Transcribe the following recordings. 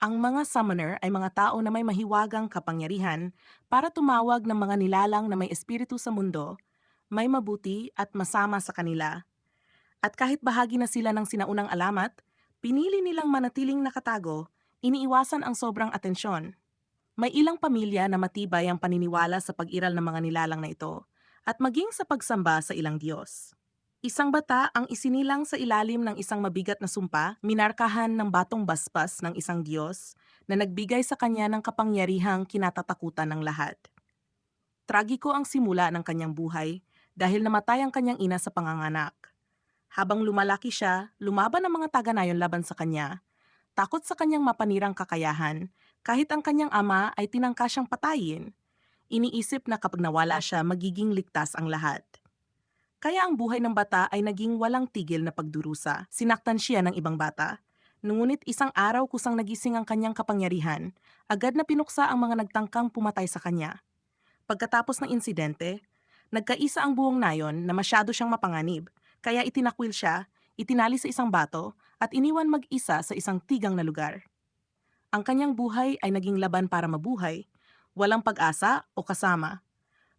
Ang mga summoner ay mga tao na may mahiwagang kapangyarihan para tumawag ng mga nilalang na may espiritu sa mundo, may mabuti at masama sa kanila. At kahit bahagi na sila ng sinaunang alamat, pinili nilang manatiling nakatago, iniiwasan ang sobrang atensyon. May ilang pamilya na matibay ang paniniwala sa pag-iral ng mga nilalang na ito at maging sa pagsamba sa ilang Diyos. Isang bata ang isinilang sa ilalim ng isang mabigat na sumpa, minarkahan ng batong basbas ng isang Diyos na nagbigay sa kanya ng kapangyarihang kinatatakutan ng lahat. Tragiko ang simula ng kanyang buhay dahil namatay ang kanyang ina sa panganganak. Habang lumalaki siya, lumaban ang mga taga-nayon laban sa kanya, takot sa kanyang mapanirang kakayahan, kahit ang kanyang ama ay tinangka siyang patayin. Iniisip na kapag nawala siya, magiging ligtas ang lahat. Kaya ang buhay ng bata ay naging walang tigil na pagdurusa. Sinaktan siya ng ibang bata. Ngunit isang araw kusang nagising ang kanyang kapangyarihan, agad na pinuksa ang mga nagtangkang pumatay sa kanya. Pagkatapos ng insidente, nagkaisa ang buong nayon na masyado siyang mapanganib, kaya itinakwil siya, itinali sa isang bato, at iniwan mag-isa sa isang tigang na lugar. Ang kanyang buhay ay naging laban para mabuhay, walang pag-asa o kasama.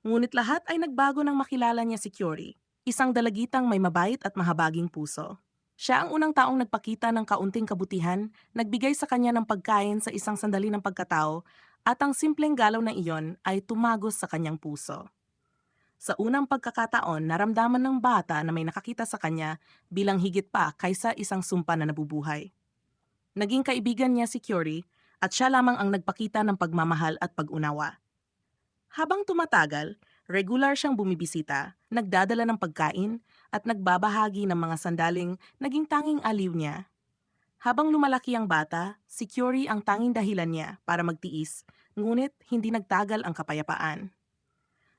Ngunit lahat ay nagbago nang makilala niya si Curie, isang dalagitang may mabait at mahabaging puso. Siya ang unang taong nagpakita ng kaunting kabutihan, nagbigay sa kanya ng pagkain sa isang sandali ng pagkatao, at ang simpleng galaw na iyon ay tumagos sa kanyang puso. Sa unang pagkakataon, naramdaman ng bata na may nakakita sa kanya bilang higit pa kaysa isang sumpa na nabubuhay. Naging kaibigan niya si Curie at siya lamang ang nagpakita ng pagmamahal at pag-unawa. Habang tumatagal, regular siyang bumibisita, nagdadala ng pagkain, at nagbabahagi ng mga sandaling naging tanging aliw niya. Habang lumalaki ang bata, si Curie ang tanging dahilan niya para magtiis, ngunit hindi nagtagal ang kapayapaan.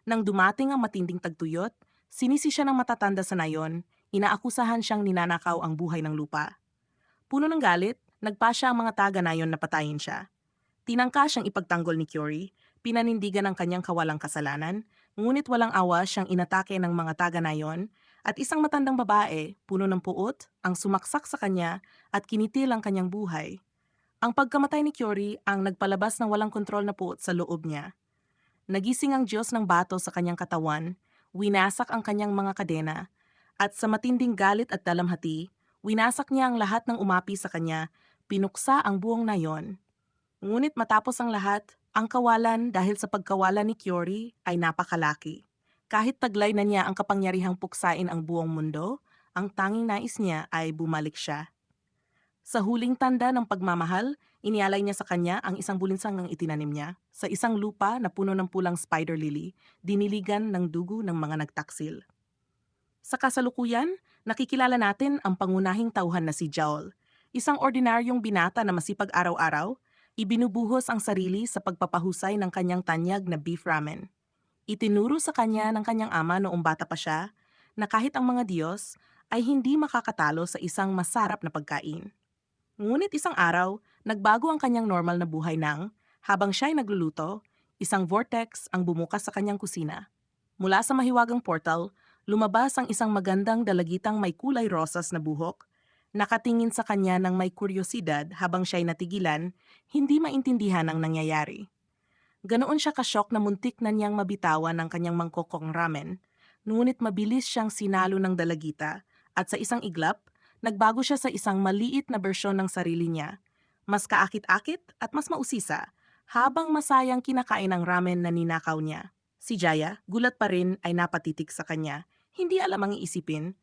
Nang dumating ang matinding tagtuyot, sinisi siya ng matatanda sa nayon, inaakusahan siyang ninanakaw ang buhay ng lupa. Puno ng galit, nagpasya ang mga taga-nayon na patayin siya. Tinangka siyang ipagtanggol ni Curie, pinanindigan ang kanyang kawalang kasalanan, ngunit walang awa siyang inatake ng mga taga-nayon, at isang matandang babae, puno ng puot, ang sumaksak sa kanya at kinitil ang kanyang buhay. Ang pagkamatay ni Curie ang nagpalabas ng walang kontrol na puot sa loob niya. Nagising ang Diyos ng bato sa kanyang katawan, winasak ang kanyang mga kadena, at sa matinding galit at dalamhati, winasak niya ang lahat ng umapi sa kanya, pinuksa ang buong nayon. Ngunit matapos ang lahat, ang kawalan dahil sa pagkawalan ni Curie ay napakalaki. Kahit taglay na niya ang kapangyarihang puksain ang buong mundo, ang tanging nais niya ay bumalik siya. Sa huling tanda ng pagmamahal, inialay niya sa kanya ang isang bulinsangang itinanim niya. Sa isang lupa na puno ng pulang spider lily, diniligan ng dugo ng mga nagtaksil. Sa kasalukuyan, nakikilala natin ang pangunahing tauhan na si Joel, isang ordinaryong binata na masipag araw-araw, ibinubuhos ang sarili sa pagpapahusay ng kanyang tanyag na beef ramen. Itinuro sa kanya ng kanyang ama noong bata pa siya na kahit ang mga Diyos ay hindi makakatalo sa isang masarap na pagkain. Ngunit isang araw, nagbago ang kanyang normal na buhay nang, habang siya ay nagluluto, isang vortex ang bumukas sa kanyang kusina. Mula sa mahiwagang portal, lumabas ang isang magandang dalagitang may kulay rosas na buhok. Nakatingin sa kanya ng may kuryosidad habang siya'y natigilan, hindi maintindihan ang nangyayari. Ganoon siya kasyok na muntik na niyang mabitawan ng kanyang mangkokong ramen, ngunit mabilis siyang sinalo ng dalagita at sa isang iglap, nagbago siya sa isang maliit na bersyon ng sarili niya, mas kaakit-akit at mas mausisa, habang masayang kinakain ang ramen na ninakaw niya. Si Jaya, gulat pa rin ay napatitig sa kanya, hindi alam ang iisipin,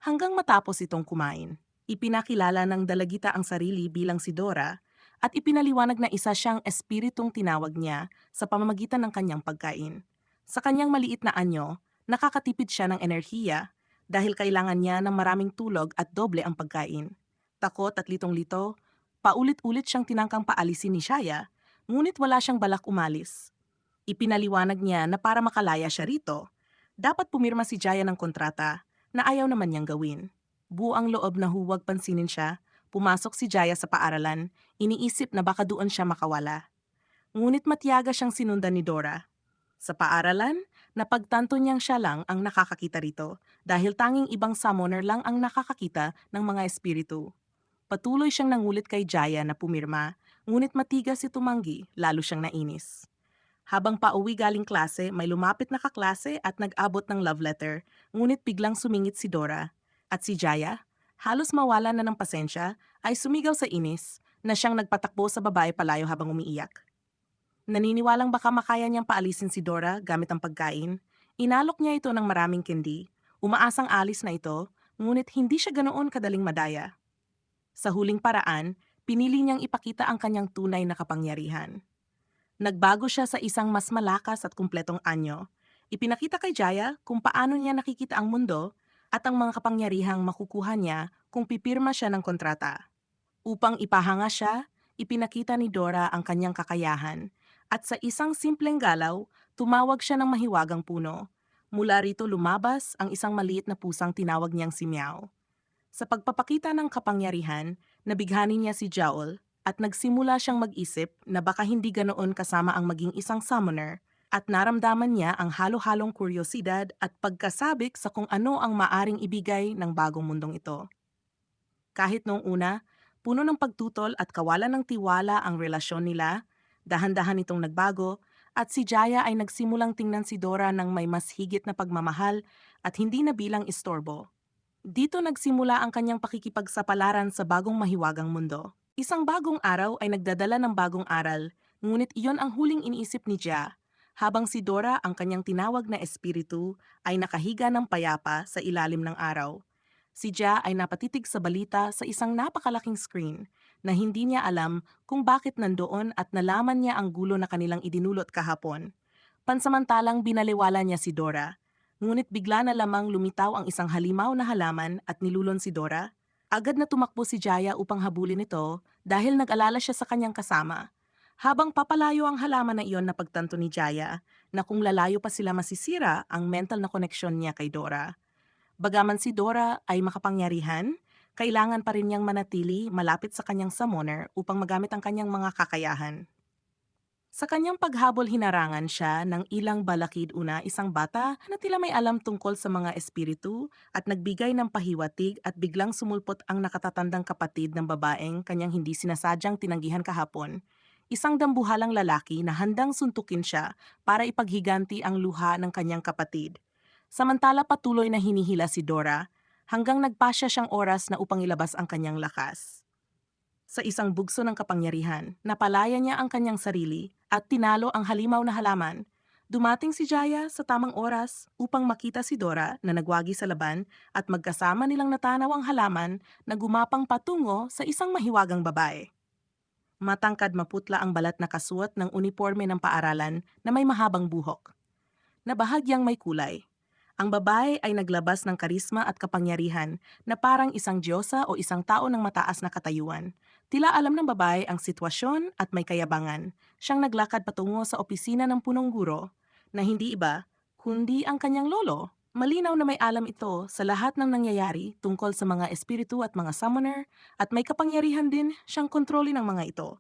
hanggang matapos itong kumain. Ipinakilala ng dalagita ang sarili bilang si Dora at ipinaliwanag na isa siyang espiritong tinawag niya sa pamamagitan ng kanyang pagkain. Sa kanyang maliit na anyo, nakakatipid siya ng enerhiya dahil kailangan niya ng maraming tulog at doble ang pagkain. Takot at litong-lito, paulit-ulit siyang tinangkang paalisin ni Shaya, ngunit wala siyang balak umalis. Ipinaliwanag niya na para makalaya siya rito, dapat pumirma si Jaya ng kontrata na ayaw naman niyang gawin. Buo ang loob na huwag pansinin siya, pumasok si Jaya sa paaralan, iniisip na baka doon siya makawala. Ngunit matiyaga siyang sinundan ni Dora. Sa paaralan, napagtanto niyang siya lang ang nakakakita rito dahil tanging ibang summoner lang ang nakakakita ng mga espiritu. Patuloy siyang nangulit kay Jaya na pumirma, Ngunit matigas si tumanggi, lalo siyang nainis. Habang pauwi galing klase, may lumapit na kaklase at nag-abot ng love letter, ngunit biglang sumingit si Dora. At si Jaya, halos mawala na ng pasensya, ay sumigaw sa inis na siyang nagpatakbo sa babae palayo habang umiiyak. Naniniwalang baka makaya niyang paalisin si Dora gamit ang pagkain, inalok niya ito ng maraming candy, umaasang alis na ito, ngunit hindi siya ganoon kadaling madaya. Sa huling paraan, pinili niyang ipakita ang kanyang tunay na kapangyarihan. Nagbago siya sa isang mas malakas at kumpletong anyo. Ipinakita kay Jaya kung paano niya nakikita ang mundo at ang mga kapangyarihang makukuha niya kung pipirma siya ng kontrata. Upang ipahanga siya, ipinakita ni Dora ang kanyang kakayahan at sa isang simpleng galaw, tumawag siya ng mahiwagang puno. Mula rito lumabas ang isang maliit na pusang tinawag niyang si Meow. Sa pagpapakita ng kapangyarihan, nabighani niya si Jowl at nagsimula siyang mag-isip na baka hindi ganoon kasama ang maging isang summoner at naramdaman niya ang halo-halong kuryosidad at pagkasabik sa kung ano ang maaring ibigay ng bagong mundong ito. Kahit noong una, puno ng pagtutol at kawalan ng tiwala ang relasyon nila, dahan-dahan itong nagbago at si Jaya ay nagsimulang tingnan si Dora ng may mas higit na pagmamahal at hindi na bilang istorbo. Dito nagsimula ang kanyang pakikipagsapalaran sa bagong mahiwagang mundo. Isang bagong araw ay nagdadala ng bagong aral, ngunit iyon ang huling iniisip ni Jia, habang si Dora ang kanyang tinawag na espiritu ay nakahiga ng payapa sa ilalim ng araw. Si Jia ay napatitig sa balita sa isang napakalaking screen na hindi niya alam kung bakit nandoon at nalaman niya ang gulo na kanilang idinulot kahapon. Pansamantalang binaliwala niya si Dora. Ngunit bigla na lamang lumitaw ang isang halimaw na halaman at nilulon si Dora. Agad na tumakbo si Jaya upang habulin ito dahil nag-alala siya sa kanyang kasama. Habang papalayo ang halaman na iyon na pagtanto ni Jaya na kung lalayo pa sila masisira ang mental na koneksyon niya kay Dora. Bagaman si Dora ay makapangyarihan, kailangan pa rin niyang manatili malapit sa kanyang summoner upang magamit ang kanyang mga kakayahan. Sa kanyang paghabol hinarangan siya ng ilang balakid una isang bata na tila may alam tungkol sa mga espiritu at nagbigay ng pahiwatig at biglang sumulpot ang nakatatandang kapatid ng babaeng kanyang hindi sinasadyang tinanggihan kahapon. Isang dambuhalang lalaki na handang suntukin siya para ipaghiganti ang luha ng kanyang kapatid. Samantala patuloy na hinihila si Dora hanggang nagpasya siyang oras na upang ilabas ang kanyang lakas. Sa isang bugso ng kapangyarihan, napalaya niya ang kanyang sarili at tinalo ang halimaw na halaman. Dumating si Jaya sa tamang oras upang makita si Dora na nagwagi sa laban at magkasama nilang natanaw ang halaman na gumapang patungo sa isang mahiwagang babae. Matangkad maputla ang balat na kasuot ng uniforme ng paaralan na may mahabang buhok, na bahagyang may kulay. Ang babae ay naglabas ng karisma at kapangyarihan na parang isang diyosa o isang tao ng mataas na katayuan. Tila alam ng babae ang sitwasyon at may kayabangan. Siyang naglakad patungo sa opisina ng punong guro na hindi iba kundi ang kanyang lolo. Malinaw na may alam ito sa lahat ng nangyayari tungkol sa mga espiritu at mga summoner at may kapangyarihan din siyang kontrolin ng mga ito.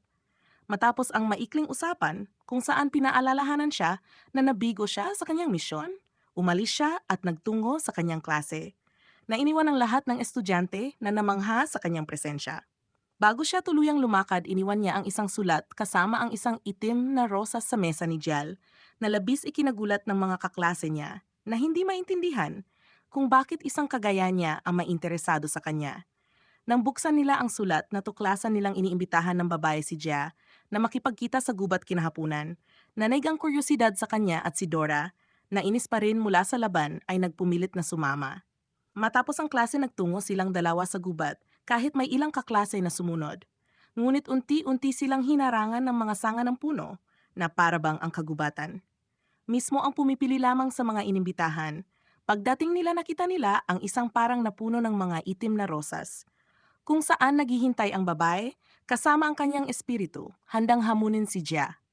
Matapos ang maikling usapan kung saan pinaalalahanan siya na nabigo siya sa kanyang misyon, umalis siya at nagtungo sa kanyang klase, na iniwan ang lahat ng estudyante na namangha sa kanyang presensya. Bago siya tuluyang lumakad, iniwan niya ang isang sulat kasama ang isang itim na rosas sa mesa ni Jal na labis ikinagulat ng mga kaklase niya na hindi maintindihan kung bakit isang kagaya niya ang mainteresado sa kanya. Nang buksan nila ang sulat, natuklasan nilang iniimbitahan ng babae si Jia na makipagkita sa gubat kinahapunan. Nanig ang kuryosidad sa kanya at si Dora, na inis pa rin mula sa laban ay nagpumilit na sumama. Matapos ang klase nagtungo silang dalawa sa gubat kahit may ilang kaklase na sumunod. Ngunit unti-unti silang hinarangan ng mga sanga ng puno na parabang ang kagubatan. Mismo ang pumipili lamang sa mga inimbitahan. Pagdating nila nakita nila ang isang parang napuno ng mga itim na rosas kung saan naghihintay ang babae kasama ang kanyang espiritu, handang hamunin si Jia.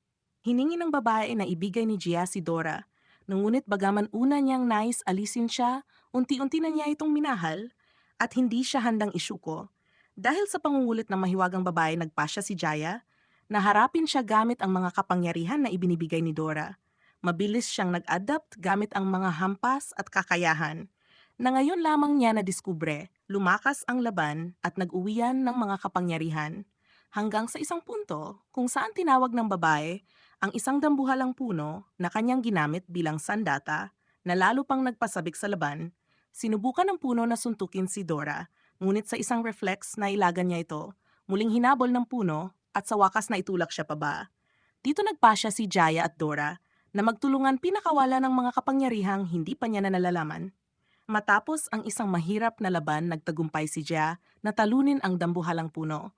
Hiningi ng babae na ibigay ni Jia si Dora. Ngunit bagaman una niyang nais alisin siya, unti-unti na niya itong minahal at hindi siya handang isuko. Dahil sa pangungulit ng mahiwagang babae nagpasya si Jaya, naharapin siya gamit ang mga kapangyarihan na ibinibigay ni Dora. Mabilis siyang nag-adapt gamit ang mga hampas at kakayahan na ngayon lamang niya nadiskubre, lumakas ang laban at nag-uwian ng mga kapangyarihan. hanggang sa isang punto kung saan tinawag ng babae ang isang dambuhalang puno na kanyang ginamit bilang sandata na lalo pang nagpasabik sa laban. Sinubukan ng puno na suntukin si Dora, ngunit sa isang reflex na ilagan niya ito, muling hinabol ng puno at sa wakas na itulak siya paba. Dito nagpasya si Jaya at Dora na magtulungan pinakawala ng mga kapangyarihang hindi pa niya na nalalaman. Matapos ang isang mahirap na laban, nagtagumpay si Jia na talunin ang dambuhalang puno.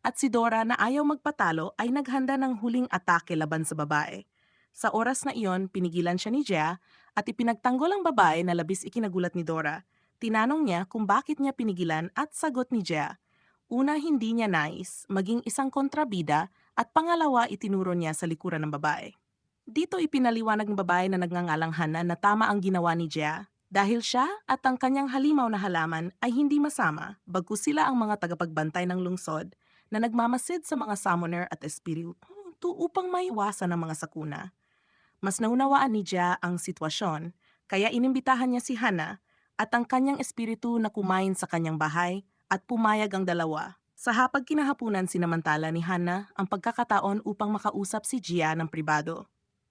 At si Dora na ayaw magpatalo ay naghanda ng huling atake laban sa babae. Sa oras na iyon, pinigilan siya ni Jia at ipinagtanggol ang babae na labis ikinagulat ni Dora. Tinanong niya kung bakit niya pinigilan at sagot ni Jia. Una, hindi niya nais maging isang kontrabida at pangalawa, itinuro niya sa likuran ng babae. Dito ipinaliwanag ng babae na nagngangalanghanan na tama ang ginawa ni Jia dahil siya at ang kanyang halimaw na halaman ay hindi masama bagkus sila ang mga tagapagbantay ng lungsod na nagmamasid sa mga summoner at espiritu upang maiwasan ang mga sakuna. Mas naunawaan ni Jia ang sitwasyon kaya inimbitahan niya si Hana at ang kanyang espiritu na kumain sa kanyang bahay at pumayag ang dalawa. Sa hapag kinahapunan sinamantala ni Hana ang pagkakataon upang makausap si Jia ng pribado.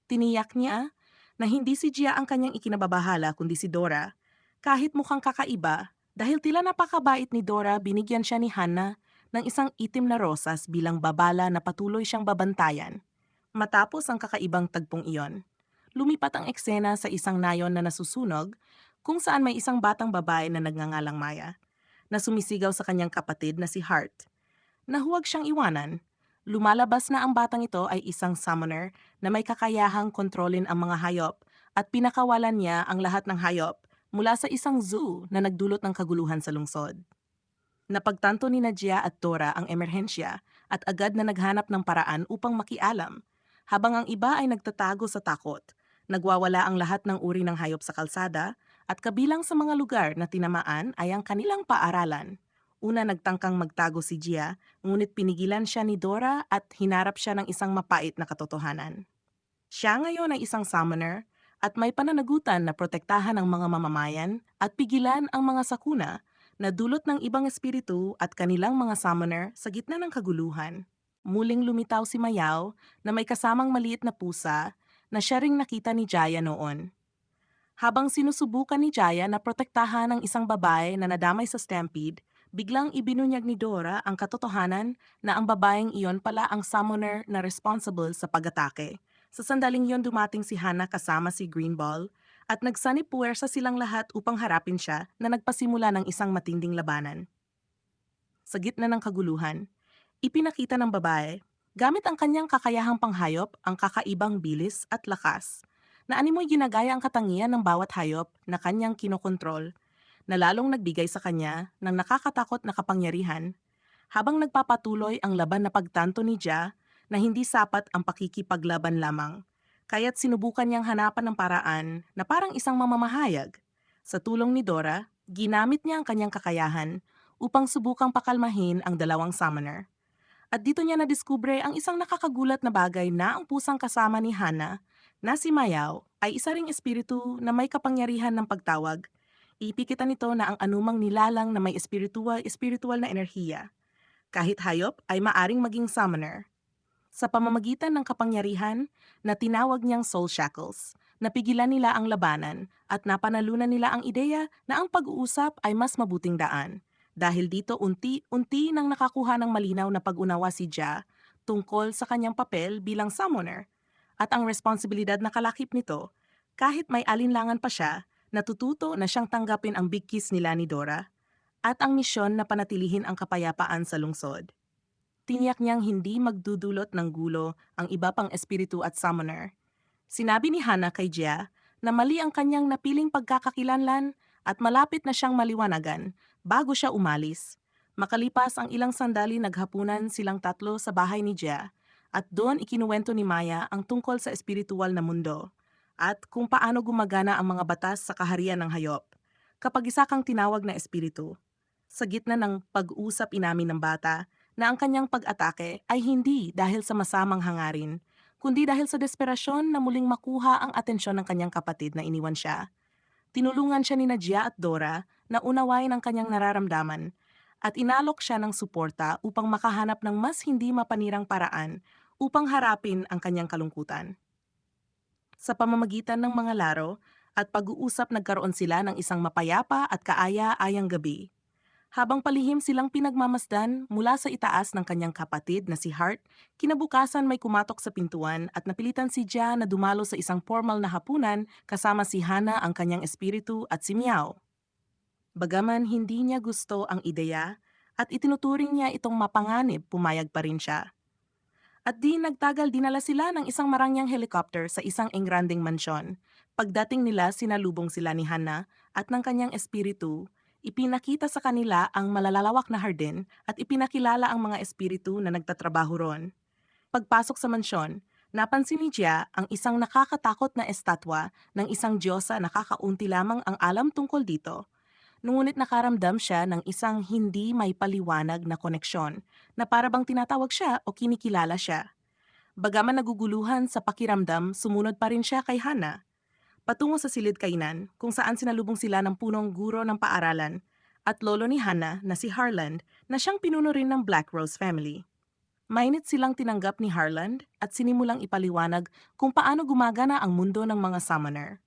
Tiniyak niya na hindi si Jia ang kanyang ikinababahala kundi si Dora. Kahit mukhang kakaiba, dahil tila napakabait ni Dora, binigyan siya ni Hana ng isang itim na rosas bilang babala na patuloy siyang babantayan. Matapos ang kakaibang tagpong iyon, lumipat ang eksena sa isang nayon na nasusunog kung saan may isang batang babae na nagngangalang Maya na sumisigaw sa kanyang kapatid na si Heart na huwag siyang iwanan. Lumalabas na ang batang ito ay isang summoner na may kakayahang kontrolin ang mga hayop at pinakawalan niya ang lahat ng hayop mula sa isang zoo na nagdulot ng kaguluhan sa lungsod. Napagtanto ni Nadia at Dora ang emerhensya at agad na naghanap ng paraan upang makialam, habang ang iba ay nagtatago sa takot. Nagwawala ang lahat ng uri ng hayop sa kalsada at kabilang sa mga lugar na tinamaan ay ang kanilang paaralan. Una nagtangkang magtago si Gia, ngunit pinigilan siya ni Dora at hinarap siya ng isang mapait na katotohanan. Siya ngayon ay isang summoner at may pananagutan na protektahan ang mga mamamayan at pigilan ang mga sakuna na dulot ng ibang espiritu at kanilang mga summoner sa gitna ng kaguluhan. Muling lumitaw si Mayaw na may kasamang maliit na pusa na siya ring nakita ni Jaya noon. Habang sinusubukan ni Jaya na protektahan ang isang babae na nadamay sa stampede, biglang ibinunyag ni Dora ang katotohanan na ang babaeng iyon pala ang summoner na responsible sa pag-atake. Sa sandaling iyon dumating si Hana kasama si Greenball at nagsanib puwersa silang lahat upang harapin siya na nagpasimula ng isang matinding labanan. Sa gitna ng kaguluhan, ipinakita ng babae, gamit ang kanyang kakayahang panghayop, ang kakaibang bilis at lakas, na animoy ginagaya ang katangian ng bawat hayop na kanyang kinokontrol, na lalong nagbigay sa kanya ng nakakatakot na kapangyarihan, habang nagpapatuloy ang laban na pagtanto ni Jia na hindi sapat ang pakikipaglaban lamang, kaya't sinubukan niyang hanapan ng paraan na parang isang mamamahayag. Sa tulong ni Dora, ginamit niya ang kanyang kakayahan upang subukang pakalmahin ang dalawang summoner. At dito niya nadiskubre ang isang nakakagulat na bagay na ang pusang kasama ni Hana na si Mayaw ay isa ring espiritu na may kapangyarihan ng pagtawag. Ipikitan nito na ang anumang nilalang na may espiritual na enerhiya. Kahit hayop ay maaring maging summoner. Sa pamamagitan ng kapangyarihan na tinawag niyang soul shackles, napigilan nila ang labanan at napanalunan nila ang ideya na ang pag-uusap ay mas mabuting daan. Dahil dito unti-unti nang nakakuha ng malinaw na pag-unawa si Jia tungkol sa kanyang papel bilang summoner at ang responsibilidad na kalakip nito. Kahit may alinlangan pa siya, natututo na siyang tanggapin ang big kiss nila ni Dora at ang misyon na panatilihin ang kapayapaan sa lungsod. Tiniyak niyang hindi magdudulot ng gulo ang iba pang espiritu at summoner. Sinabi ni Hana kay Jia na mali ang kanyang napiling pagkakakilanlan at malapit na siyang maliwanagan bago siya umalis. Makalipas ang ilang sandali, naghapunan silang tatlo sa bahay ni Jia at doon ikinuwento ni Maya ang tungkol sa espiritual na mundo at kung paano gumagana ang mga batas sa kaharian ng hayop kapag isa kang tinawag na espiritu. Sa gitna ng pag-usap, inamin ng bata na ang kanyang pag-atake ay hindi dahil sa masamang hangarin, kundi dahil sa desperasyon na muling makuha ang atensyon ng kanyang kapatid na iniwan siya. Tinulungan siya ni Nadia at Dora na unawain ang kanyang nararamdaman at inalok siya ng suporta upang makahanap ng mas hindi mapanirang paraan upang harapin ang kanyang kalungkutan. Sa pamamagitan ng mga laro at pag-uusap nagkaroon sila ng isang mapayapa at kaaya-ayang gabi. Habang palihim silang pinagmamasdan mula sa itaas ng kanyang kapatid na si Hart, kinabukasan may kumatok sa pintuan at napilitan si Jia na dumalo sa isang formal na hapunan kasama si Hana ang kanyang espiritu at si Meow. Bagaman hindi niya gusto ang ideya at itinuturing niya itong mapanganib, pumayag pa rin siya. At di nagtagal dinala sila ng isang marangyang helicopter sa isang engranding mansyon. Pagdating nila, sinalubong sila ni Hana at ng kanyang espiritu. Ipinakita sa kanila ang malalalawak na hardin at ipinakilala ang mga espiritu na nagtatrabaho ron. Pagpasok sa mansyon, napansin ni Jia ang isang nakakatakot na estatwa ng isang diyosa na kakaunti lamang ang alam tungkol dito. Ngunit nakaramdam siya ng isang hindi may paliwanag na koneksyon na para bang tinatawag siya o kinikilala siya. Bagaman naguguluhan sa pakiramdam, sumunod pa rin siya kay Hana. Patungo sa silid kainan kung saan sinalubong sila ng punong guro ng paaralan at lolo ni Hana na si Harland na siyang pinuno rin ng Black Rose family. Mainit silang tinanggap ni Harland at sinimulang ipaliwanag kung paano gumagana ang mundo ng mga summoner.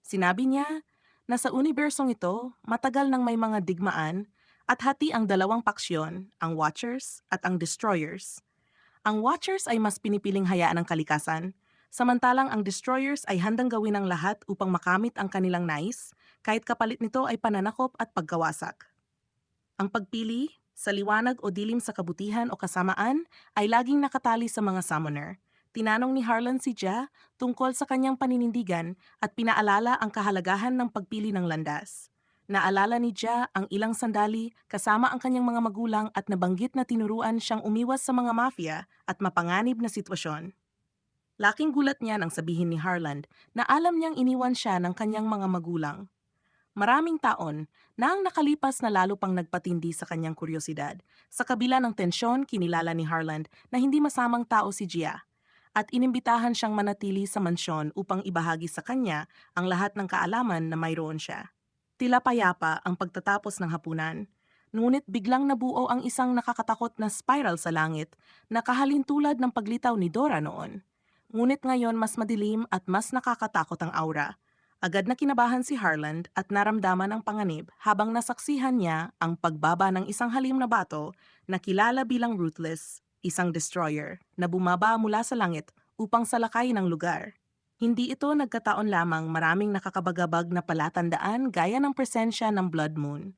Sinabi niya na sa unibersong ito, matagal nang may mga digmaan at hati ang dalawang paksyon, ang Watchers at ang Destroyers. Ang Watchers ay mas pinipiling hayaan ang kalikasan, samantalang ang Destroyers ay handang gawin ang lahat upang makamit ang kanilang nais, kahit kapalit nito ay pananakop at pagkawasak. Ang pagpili, sa liwanag o dilim sa kabutihan o kasamaan, ay laging nakatali sa mga summoner. Tinanong ni Harlan si Jia tungkol sa kanyang paninindigan at pinaalala ang kahalagahan ng pagpili ng landas. Naalala ni Jia ang ilang sandali kasama ang kanyang mga magulang at nabanggit na tinuruan siyang umiwas sa mga mafia at mapanganib na sitwasyon. Laking gulat niya nang sabihin ni Harland na alam niyang iniwan siya ng kanyang mga magulang. Maraming taon na ang nakalipas na lalo pang nagpatindi sa kanyang kuryosidad. Sa kabila ng tensyon, kinilala ni Harland na hindi masamang tao si Jia at inimbitahan siyang manatili sa mansyon upang ibahagi sa kanya ang lahat ng kaalaman na mayroon siya. Tila payapa ang pagtatapos ng hapunan, ngunit biglang nabuo ang isang nakakatakot na spiral sa langit na kahalintulad ng paglitaw ni Dora noon. Ngunit ngayon mas madilim at mas nakakatakot ang aura. Agad na kinabahan si Harland at naramdaman ang panganib habang nasaksihan niya ang pagbaba ng isang halim na bato na kilala bilang Ruthless, isang destroyer na bumaba mula sa langit upang salakay ng lugar. Hindi ito nagkataon lamang, maraming nakakabagabag na palatandaan gaya ng presensya ng Blood Moon.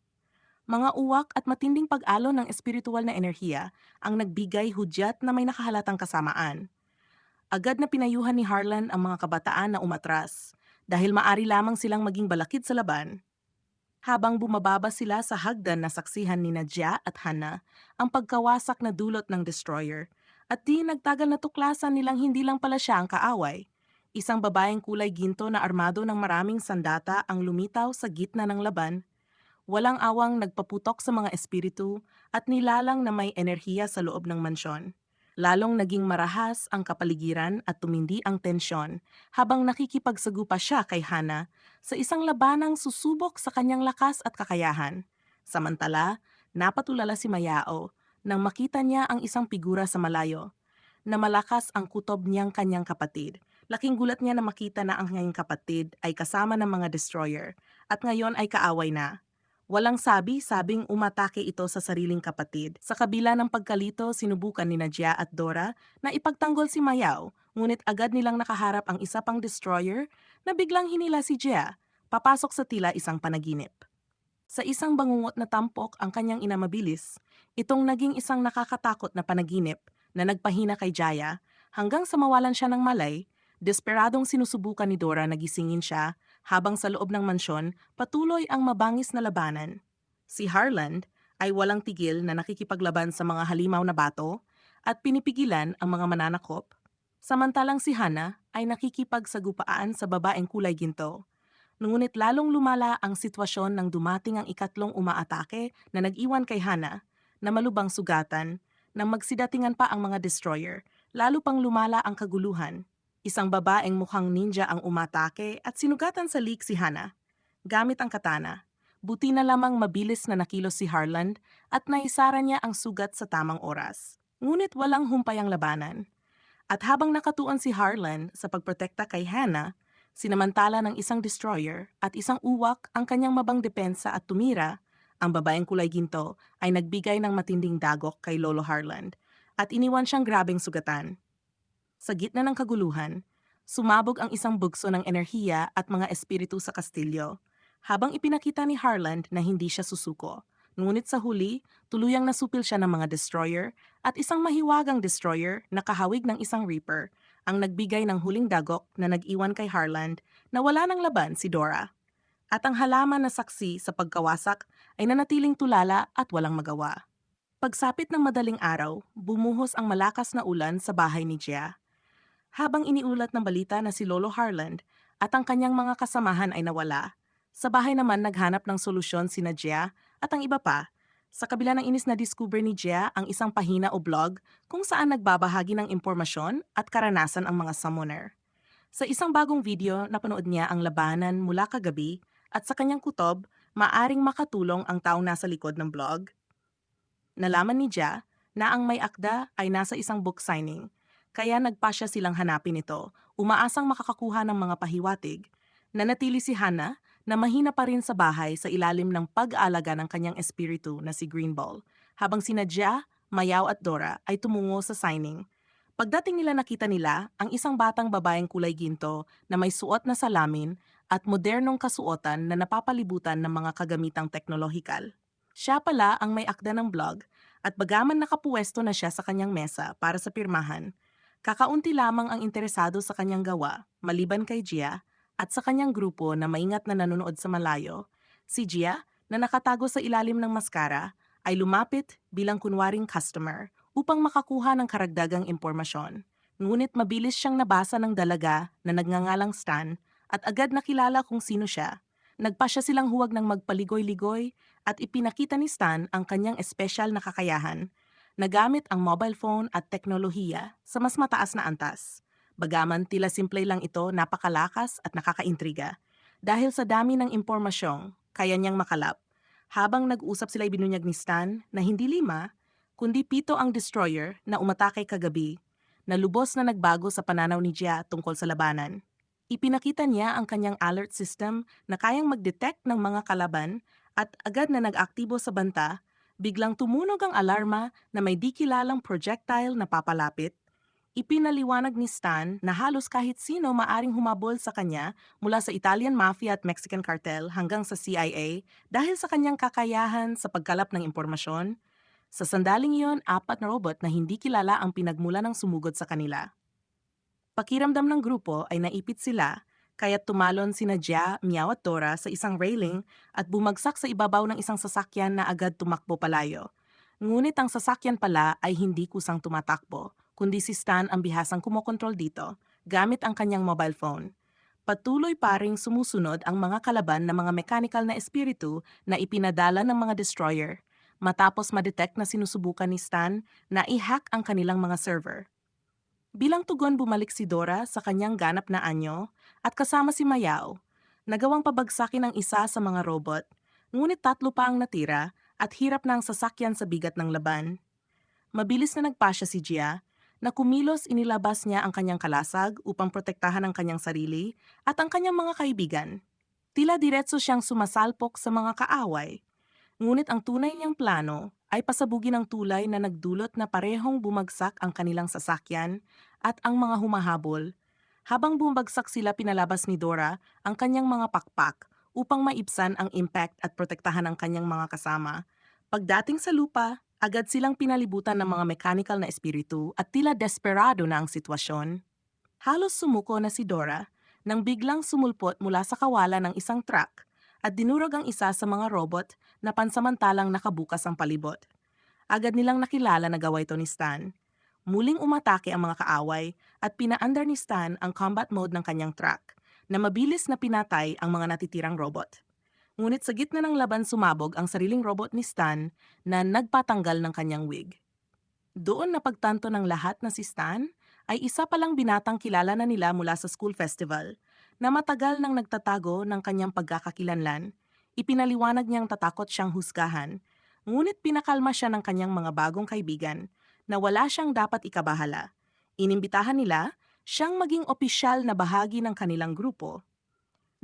Mga uwak at matinding pag-alon ng espiritual na enerhiya ang nagbigay hudyat na may nakahalatang kasamaan. Agad na pinayuhan ni Harlan ang mga kabataan na umatras dahil maari lamang silang maging balakid sa laban. Habang bumababa sila sa hagdan na saksihan ni Jia at Hana ang pagkawasak na dulot ng destroyer at di nagtagal na tuklasan nilang hindi lang pala siya ang kaaway. Isang babaeng kulay ginto na armado ng maraming sandata ang lumitaw sa gitna ng laban. Walang awang nagpaputok sa mga espiritu at nilalang na may enerhiya sa loob ng mansyon. Lalong naging marahas ang kapaligiran at tumindi ang tensyon habang nakikipagsagupa siya kay Hana sa isang labanang susubok sa kanyang lakas at kakayahan. Samantala, napatulala si Mayao nang makita niya ang isang figura sa malayo na malakas ang kutob niyang kanyang kapatid. Laking gulat niya na makita na ang kanyang kapatid ay kasama ng mga destroyer at ngayon ay kaaway na. Walang sabi-sabing umatake ito sa sariling kapatid. Sa kabila ng pagkalito, sinubukan ni Jia at Dora na ipagtanggol si Mayao, ngunit agad nilang nakaharap ang isa pang destroyer na biglang hinila si Jia, papasok sa tila isang panaginip. Sa isang bangungot na tampok ang kanyang ina mabilis, itong naging isang nakakatakot na panaginip na nagpahina kay Jaya hanggang sa mawalan siya ng malay. Desperadong sinusubukan ni Dora na gisingin siya habang sa loob ng mansyon patuloy ang mabangis na labanan. Si Harland ay walang tigil na nakikipaglaban sa mga halimaw na bato at pinipigilan ang mga mananakop, samantalang si Hana ay nakikipagsagupaan sa babaeng kulay ginto. Ngunit lalong lumala ang sitwasyon nang dumating ang ikatlong umaatake na nag-iwan kay Hana na malubang sugatan nang magsidatingan pa ang mga destroyer, lalo pang lumala ang kaguluhan. Isang babaeng mukhang ninja ang umatake at sinugatan sa leeg si Hana gamit ang katana. Buti na lamang mabilis na nakilos si Harland at naisara niya ang sugat sa tamang oras. Ngunit walang humpay ang labanan. At habang nakatuon si Harlan sa pagprotekta kay Hannah, sinamantala ng isang destroyer at isang uwak ang kanyang mabang depensa at tumira, ang babaeng kulay ginto ay nagbigay ng matinding dagok kay Lolo Harlan at iniwan siyang grabeng sugatan. Sa gitna ng kaguluhan, sumabog ang isang bugso ng enerhiya at mga espiritu sa kastilyo, habang ipinakita ni Harland na hindi siya susuko. Ngunit sa huli, tuluyang nasupil siya ng mga destroyer at isang mahiwagang destroyer na kahawig ng isang reaper ang nagbigay ng huling dagok na nag-iwan kay Harland na wala ng laban si Dora. At ang halaman na saksi sa pagkawasak ay nanatiling tulala at walang magawa. Pagsapit ng madaling araw, bumuhos ang malakas na ulan sa bahay ni Gia. Habang iniulat ng balita na si Lolo Harland at ang kanyang mga kasamahan ay nawala, sa bahay naman naghanap ng solusyon sina Gia at ang iba pa. Sa kabila ng inis na discover ni Gia ang isang pahina o blog kung saan nagbabahagi ng impormasyon at karanasan ang mga summoner. Sa isang bagong video, napanood niya ang labanan mula kagabi at sa kanyang kutob, maaring makatulong ang taong nasa likod ng blog. Nalaman ni Gia na ang may akda ay nasa isang book signing, kaya nagpasya silang hanapin ito, umaasang makakakuha ng mga pahiwatig. Nanatili si Hannah na mahina pa rin sa bahay sa ilalim ng pag-aalaga ng kanyang espiritu na si Greenball, habang sina Gia, Mayaw at Dora ay tumungo sa signing. Pagdating nila nakita nila ang isang batang babaeng kulay ginto na may suot na salamin at modernong kasuotan na napapalibutan ng mga kagamitang teknolohikal. Siya pala ang may akda ng blog at bagaman nakapuwesto na siya sa kanyang mesa para sa pirmahan, kakaunti lamang ang interesado sa kanyang gawa maliban kay Gia at sa kanyang grupo na maingat na nanonood sa malayo. Si Gia, na nakatago sa ilalim ng maskara, ay lumapit bilang kunwaring customer upang makakuha ng karagdagang impormasyon. Ngunit mabilis siyang nabasa ng dalaga na nagngangalang Stan at agad nakilala kung sino siya. Nagpasya silang huwag ng magpaligoy-ligoy at ipinakita ni Stan ang kanyang espesyal na kakayahan na gamit ang mobile phone at teknolohiya sa mas mataas na antas. Bagaman tila simple lang ito, napakalakas at nakakaintriga. Dahil sa dami ng impormasyong, kaya niyang makalap. Habang nag-usap sila ibinunyag ni Stan na hindi 5, kundi 7 ang destroyer na umatake kagabi, na lubos na nagbago sa pananaw ni Gia tungkol sa labanan. Ipinakita niya ang kanyang alert system na kayang mag-detect ng mga kalaban at agad na nag-aktibo sa banta, biglang tumunog ang alarma na may di kilalang projectile na papalapit. Ipinaliwanag ni Stan na halos kahit sino maaring humabol sa kanya mula sa Italian Mafia at Mexican Cartel hanggang sa CIA dahil sa kanyang kakayahan sa pagkalap ng impormasyon. Sa sandaling iyon, 4 na robot na hindi kilala ang pinagmula ng sumugod sa kanila. Pakiramdam ng grupo ay naipit sila, kaya't tumalon sina Gia, Meow at Dora sa isang railing at bumagsak sa ibabaw ng isang sasakyan na agad tumakbo palayo. Ngunit ang sasakyan pala ay hindi kusang tumatakbo, kundi si Stan ang bihasang kumokontrol dito, gamit ang kanyang mobile phone. Patuloy pa ring sumusunod ang mga kalaban na mga mechanical na espiritu na ipinadala ng mga destroyer, matapos madetect na sinusubukan ni Stan na i-hack ang kanilang mga server. Bilang tugon, bumalik si Dora sa kanyang ganap na anyo at kasama si Mayaw. Nagawang pabagsakin ang isa sa mga robot, ngunit 3 pa ang natira at hirap na ang sasakyan sa bigat ng laban. Mabilis na nagpasya si Gia na kumilos, inilabas niya ang kanyang kalasag upang protektahan ang kanyang sarili at ang kanyang mga kaibigan. Tila diretso siyang sumasalpok sa mga kaaway. Ngunit ang tunay niyang plano ay pasabugin ang tulay na nagdulot na parehong bumagsak ang kanilang sasakyan at ang mga humahabol. Habang bumagsak sila, pinalabas ni Dora ang kanyang mga pakpak upang maibsan ang impact at protektahan ang kanyang mga kasama. Pagdating sa lupa, agad silang pinalibutan ng mga mechanical na espiritu at tila desperado na ang sitwasyon. Halos sumuko na si Dora nang biglang sumulpot mula sa kawalan ng isang truck at dinurog ang isa sa mga robot na pansamantalang nakabukas ang palibot. Agad nilang nakilala na gawa ito ni Stan. Muling umatake ang mga kaaway at pinaandar ni Stan ang combat mode ng kanyang truck na mabilis na pinatay ang mga natitirang robot. Ngunit sa gitna ng laban, sumabog ang sariling robot ni Stan na nagpatanggal ng kanyang wig. Doon napagtanto ng lahat na si Stan ay isa palang binatang kilala na nila mula sa school festival na matagal nang nagtatago ng kanyang pagkakakilanlan. Ipinaliwanag niyang tatakot siyang husgahan, ngunit pinakalma siya ng kanyang mga bagong kaibigan na wala siyang dapat ikabahala. Inimbitahan nila siyang maging opisyal na bahagi ng kanilang grupo.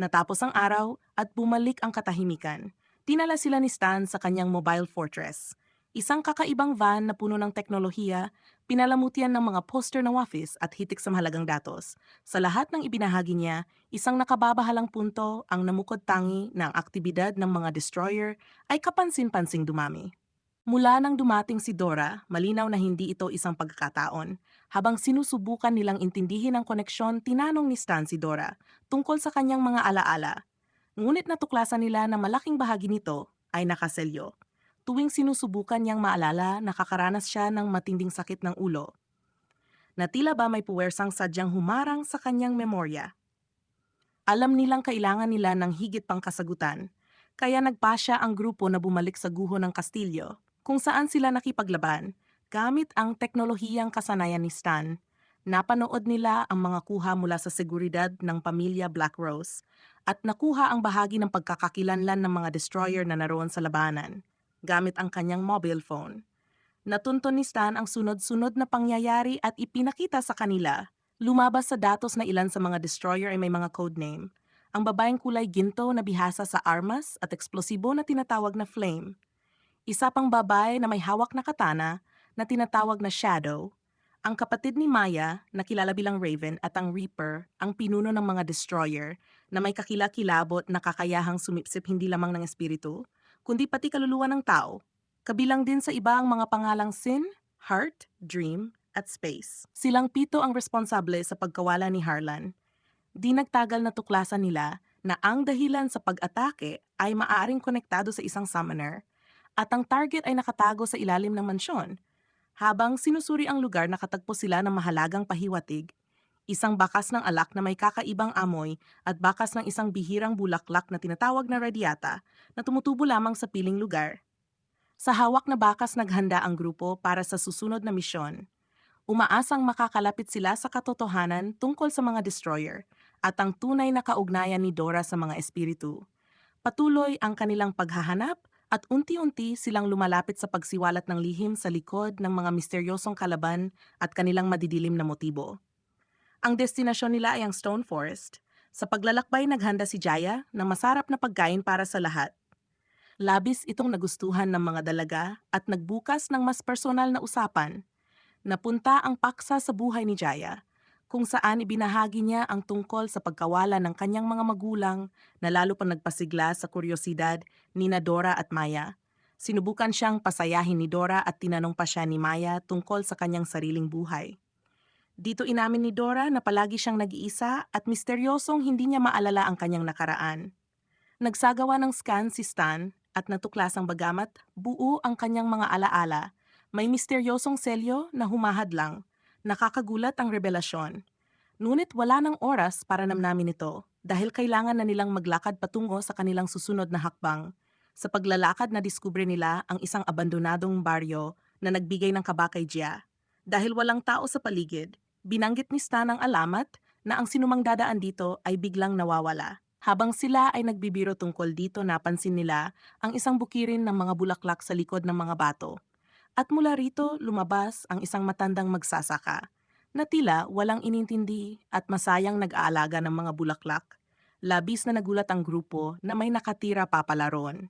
Natapos ang araw at bumalik ang katahimikan. Dinala sila ni Stan sa kanyang mobile fortress. Isang kakaibang van na puno ng teknolohiya, pinalamutian ng mga poster ng office at hitik sa mahalagang datos. Sa lahat ng ibinahagi niya, isang nakababahalang punto ang namukod tangi na ang aktibidad ng mga destroyer ay kapansin-pansing dumami. Mula nang dumating si Dora, malinaw na hindi ito isang pagkakataon. Habang sinusubukan nilang intindihin ang koneksyon, tinanong ni Stan si Dora tungkol sa kanyang mga alaala. Ngunit natuklasan nila na malaking bahagi nito ay nakaselyo. Tuwing sinusubukan niyang maalala, nakakaranas siya ng matinding sakit ng ulo, na tila ba may puwersang sadyang humarang sa kanyang memorya. Alam nilang kailangan nila ng higit pang kasagutan, kaya nagpasya ang grupo na bumalik sa guho ng kastilyo, kung saan sila nakipaglaban, gamit ang teknolohiyang kasanayan ni Stan. Napanood nila ang mga kuha mula sa seguridad ng pamilya Black Rose, at nakuha ang bahagi ng pagkakakilanlan ng mga destroyer na naroon sa labanan, gamit ang kanyang mobile phone. Natunto ni Stan ang sunod-sunod na pangyayari at ipinakita sa kanila. Lumabas sa datos na ilan sa mga destroyer ay may mga codename. Ang babaeng kulay ginto na bihasa sa armas at eksplosibo na tinatawag na Flame. Isa pang babae na may hawak na katana na tinatawag na Shadow. Ang kapatid ni Maya, na kilala bilang Raven, at ang Reaper, ang pinuno ng mga destroyer na may kakilakilabot na kakayahang sumipsip hindi lamang ng espiritu, kundi pati kaluluwa ng tao. Kabilang din sa iba ang mga pangalang Sin, Heart, Dream, at Space. Silang 7 ang responsable sa pagkawala ni Harlan. Di nagtagal na tuklasan nila na ang dahilan sa pag-atake ay maaaring konektado sa isang summoner at ang target ay nakatago sa ilalim ng mansyon. Habang sinusuri ang lugar, nakatagpo sila ng mahalagang pahiwatig, isang bakas ng alak na may kakaibang amoy at bakas ng isang bihirang bulaklak na tinatawag na radiata na tumutubo lamang sa piling lugar. Sa hawak na bakas naghanda ang grupo para sa susunod na misyon. Umaasang makakalapit sila sa katotohanan tungkol sa mga destroyer at ang tunay na kaugnayan ni Dora sa mga espiritu. Patuloy ang kanilang paghahanap at unti-unti silang lumalapit sa pagsiwalat ng lihim sa likod ng mga misteryosong kalaban at kanilang madidilim na motibo. Ang destinasyon nila ay ang Stone Forest. Sa paglalakbay naghanda si Jaya ng masarap na pagkain para sa lahat. Labis itong nagustuhan ng mga dalaga at nagbukas ng mas personal na usapan. Napunta ang paksa sa buhay ni Jaya, kung saan ibinahagi niya ang tungkol sa pagkawala ng kanyang mga magulang na lalo pang nagpasigla sa kuryosidad ni Dora at Maya. Sinubukan siyang pasayahin ni Dora at tinanong pa siya ni Maya tungkol sa kanyang sariling buhay. Dito inamin ni Dora na palagi siyang nag-iisa at misteryosong hindi niya maalala ang kanyang nakaraan. Nagsagawa ng scan si Stan at natuklasang bagamat buo ang kanyang mga alaala, may misteryosong selyo na humahadlang. Nakakagulat ang revelasyon. Ngunit wala ng oras para namnamin ito dahil kailangan na nilang maglakad patungo sa kanilang susunod na hakbang. Sa paglalakad na diskubre nila ang isang abandonadong baryo na nagbigay ng kaba kay Jia. Dahil walang tao sa paligid, binanggit ni Stan ang alamat na ang sinumang dadaan dito ay biglang nawawala. Habang sila ay nagbibiro tungkol dito, napansin nila ang isang bukirin ng mga bulaklak sa likod ng mga bato. At mula rito lumabas ang isang matandang magsasaka na tila walang inintindi at masayang nag-aalaga ng mga bulaklak. Labis na nagulat ang grupo na may nakatira papalaron.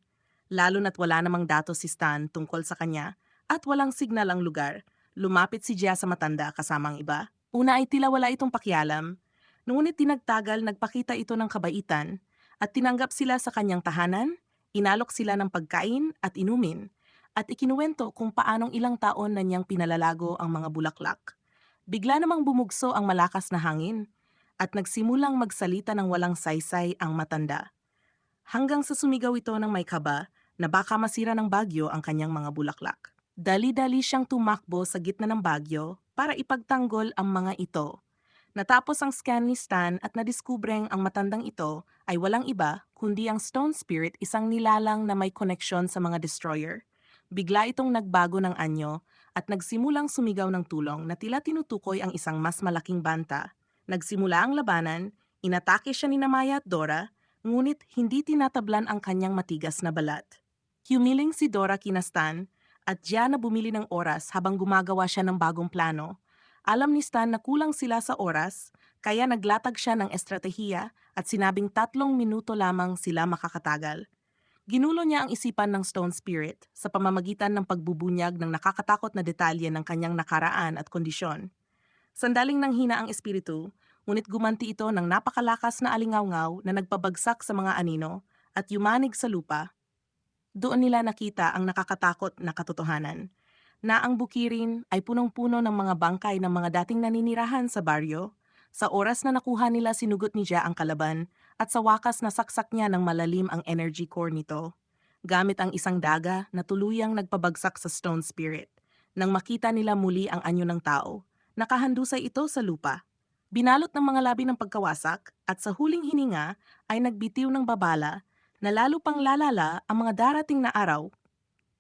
Lalo na't wala namang datos si Stan tungkol sa kanya at walang signal ang lugar. Lumapit si Jia sa matanda kasama ang iba. Una ay tila wala itong pakialam. Ngunit dinagtagal nagpakita ito ng kabaitan at tinanggap sila sa kanyang tahanan, inalok sila ng pagkain at inumin, at ikinuwento kung paanong ilang taon na niyang pinalalago ang mga bulaklak. Bigla namang bumugso ang malakas na hangin at nagsimulang magsalita ng walang saysay ang matanda. Hanggang sa sumigaw ito ng may kaba na baka masira ng bagyo ang kanyang mga bulaklak. Dali-dali siyang tumakbo sa gitna ng bagyo para ipagtanggol ang mga ito. Natapos ang scan ni Stan at nadiskubreng ang matandang ito ay walang iba kundi ang Stone Spirit, isang nilalang na may koneksyon sa mga destroyer. Bigla itong nagbago ng anyo at nagsimulang sumigaw ng tulong na tila tinutukoy ang isang mas malaking banta. Nagsimula ang labanan, inatake siya ni Maya at Dora, ngunit hindi tinatablan ang kanyang matigas na balat. Humiling si Dora kina Stan at Gia na bumili ng oras habang gumagawa siya ng bagong plano. Alam ni Stan na kulang sila sa oras, kaya naglatag siya ng estratehiya at sinabing 3 minuto lamang sila makakatagal. Ginulo niya ang isipan ng Stone Spirit sa pamamagitan ng pagbubunyag ng nakakatakot na detalye ng kanyang nakaraan at kondisyon. Sandaling nanghina ang espiritu, ngunit gumanti ito ng napakalakas na alingawngaw na nagpabagsak sa mga anino at yumanig sa lupa. Doon nila nakita ang nakakatakot na katotohanan, na ang bukirin ay punong-puno ng mga bangkay ng mga dating naninirahan sa baryo. Sa oras na nakuha nila sinugot ni Jia ang kalaban at sa wakas nasaksak niya ng malalim ang energy core nito. Gamit ang isang daga na tuluyang nagpabagsak sa Stone Spirit. Nang makita nila muli ang anyo ng tao, nakahandusay ito sa lupa. Binalot ng mga labi ng pagkawasak at sa huling hininga ay nagbitiw ng babala na lalo pang lalala ang mga darating na araw.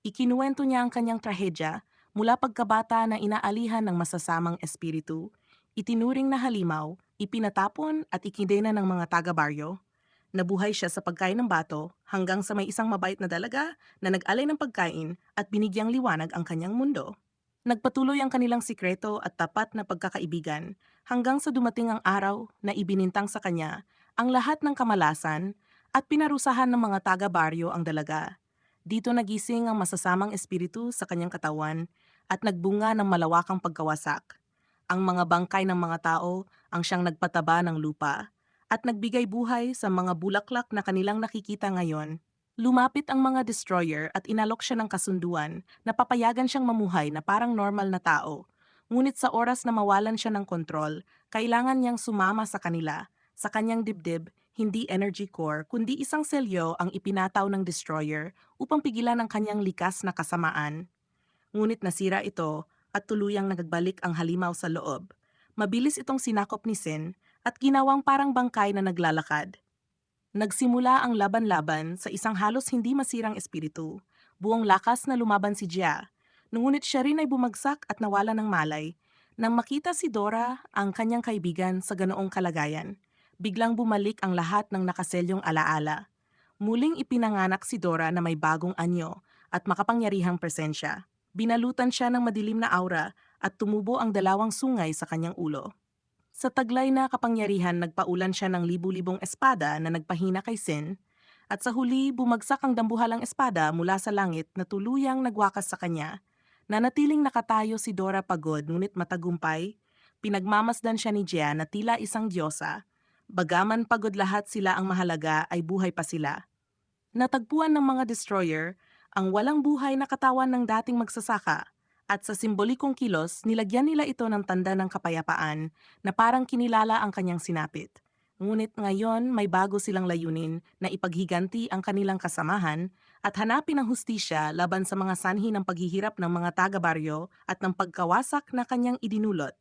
Ikinuwento niya ang kanyang trahedya mula pagkabata na inaalihan ng masasamang espiritu, itinuring na halimaw, ipinatapon at ikidena ng mga taga-baryo. Nabuhay siya sa pagkain ng bato hanggang sa may isang mabait na dalaga na nag-alay ng pagkain at binigyang liwanag ang kanyang mundo. Nagpatuloy ang kanilang sikreto at tapat na pagkakaibigan hanggang sa dumating ang araw na ibinintang sa kanya ang lahat ng kamalasan at pinarusahan ng mga taga-baryo ang dalaga. Dito nagising ang masasamang espiritu sa kanyang katawan at nagbunga ng malawakang pagkawasak. Ang mga bangkay ng mga tao ang siyang nagpataba ng lupa at nagbigay buhay sa mga bulaklak na kanilang nakikita ngayon. Lumapit ang mga destroyer at inalok siya ng kasunduan na papayagan siyang mamuhay na parang normal na tao. Ngunit sa oras na mawalan siya ng kontrol, kailangan niyang sumama sa kanila. Sa kanyang dibdib, hindi energy core kundi isang selyo ang ipinataw ng destroyer upang pigilan ang kanyang likas na kasamaan. Ngunit nasira ito at tuluyang nagbalik ang halimaw sa loob. Mabilis itong sinakop ni Sin at ginawang parang bangkay na naglalakad. Nagsimula ang laban-laban sa isang halos hindi masirang espiritu. Buong lakas na lumaban si Jia. Ngunit siya rin ay bumagsak at nawala ng malay. Nang makita si Dora, ang kanyang kaibigan, sa ganoong kalagayan, biglang bumalik ang lahat ng nakaselyong alaala. Muling ipinanganak si Dora na may bagong anyo at makapangyarihang presensya. Binalutan siya ng madilim na aura at tumubo ang dalawang sungay sa kanyang ulo. Sa taglay na kapangyarihan nagpaulan siya ng libu-libong espada na nagpahina kay Sin, at sa huli bumagsak ang dambuhalang espada mula sa langit na tuluyang nagwakas sa kanya. Nanatiling nakatayo si Dora pagod ngunit matagumpay, pinagmamasdan siya ni Jia na tila isang diyosa. Bagaman pagod lahat sila ang mahalaga ay buhay pa sila. Natagpuan ng mga destroyer ang walang buhay na katawan ng dating magsasaka at sa simbolikong kilos nilagyan nila ito ng tanda ng kapayapaan na parang kinilala ang kanyang sinapit. Ngunit ngayon may bago silang layunin na ipaghiganti ang kanilang kasamahan at hanapin ang hustisya laban sa mga sanhi ng paghihirap ng mga taga-baryo at ng pagkawasak na kanyang idinulot.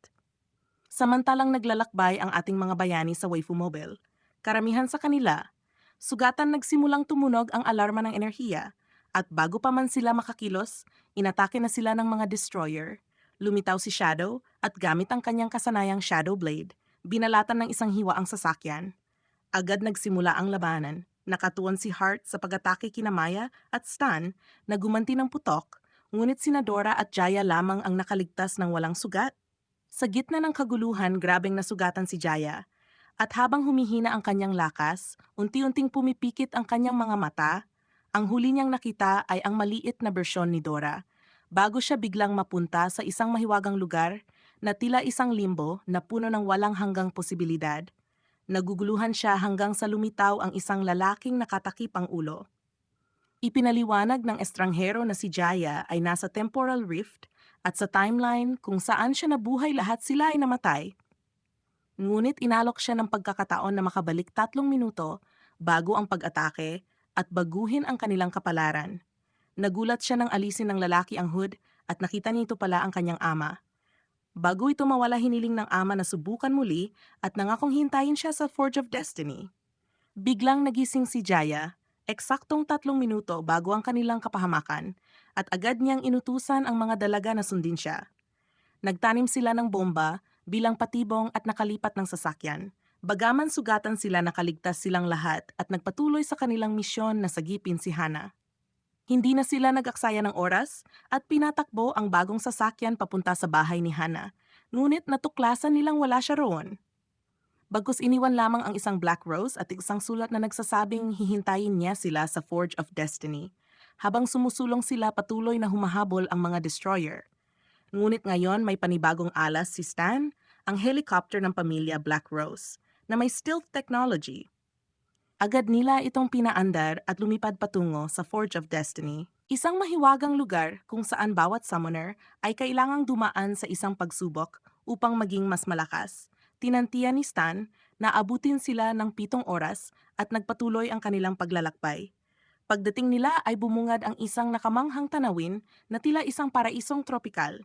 Samantalang naglalakbay ang ating mga bayani sa Waifu Mobile, karamihan sa kanila, sugatan nagsimulang tumunog ang alarma ng enerhiya at bago pa man sila makakilos, inatake na sila ng mga destroyer. Lumitaw si Shadow at gamit ang kanyang kasanayang Shadow Blade, binalatan ng isang hiwa ang sasakyan. Agad nagsimula ang labanan. Nakatuon si Heart sa pag-atake kina Maya at Stan na gumanti ng putok, ngunit sina Dora at Jaya lamang ang nakaligtas ng walang sugat. Sa gitna ng kaguluhan, grabeng nasugatan si Jaya. At habang humihina ang kanyang lakas, unti-unting pumipikit ang kanyang mga mata. Ang huli niyang nakita ay ang maliit na bersyon ni Dora. Bago siya biglang mapunta sa isang mahiwagang lugar na tila isang limbo na puno ng walang hanggang posibilidad. Naguguluhan siya hanggang sa lumitaw ang isang lalaking nakatakip ang ulo. Ipinaliwanag ng estranghero na si Jaya ay nasa temporal rift at sa timeline kung saan siya nabuhay lahat sila ay namatay. Ngunit inalok siya ng pagkakataon na makabalik 3 minuto bago ang pag-atake at baguhin ang kanilang kapalaran. Nagulat siya nang alisin ng lalaki ang hood at nakita nito pala ang kanyang ama. Bago ito mawala hiniling ng ama na subukan muli at nangakong hintayin siya sa Forge of Destiny. Biglang nagising si Jaya, eksaktong 3 minuto bago ang kanilang kapahamakan at agad niyang inutusan ang mga dalaga na sundin siya. Nagtanim sila ng bomba bilang patibong at nakalipat ng sasakyan. Bagaman sugatan sila nakaligtas silang lahat at nagpatuloy sa kanilang misyon na sagipin si Hana. Hindi na sila nag-aksaya ng oras at pinatakbo ang bagong sasakyan papunta sa bahay ni Hana. Ngunit natuklasan nilang wala siya roon. Bagkus iniwan lamang ang isang black rose at isang sulat na nagsasabing hihintayin niya sila sa Forge of Destiny. Habang sumusulong sila patuloy na humahabol ang mga destroyer. Ngunit ngayon may panibagong alas si Stan, ang helicopter ng pamilya Black Rose, na may stealth technology. Agad nila itong pinaandar at lumipad patungo sa Forge of Destiny. Isang mahiwagang lugar kung saan bawat summoner ay kailangang dumaan sa isang pagsubok upang maging mas malakas. Tinantiyan ni Stan na abutin sila ng 7 oras at nagpatuloy ang kanilang paglalakbay. Pagdating nila ay bumungad ang isang nakamanghang tanawin na tila isang paraisong tropikal.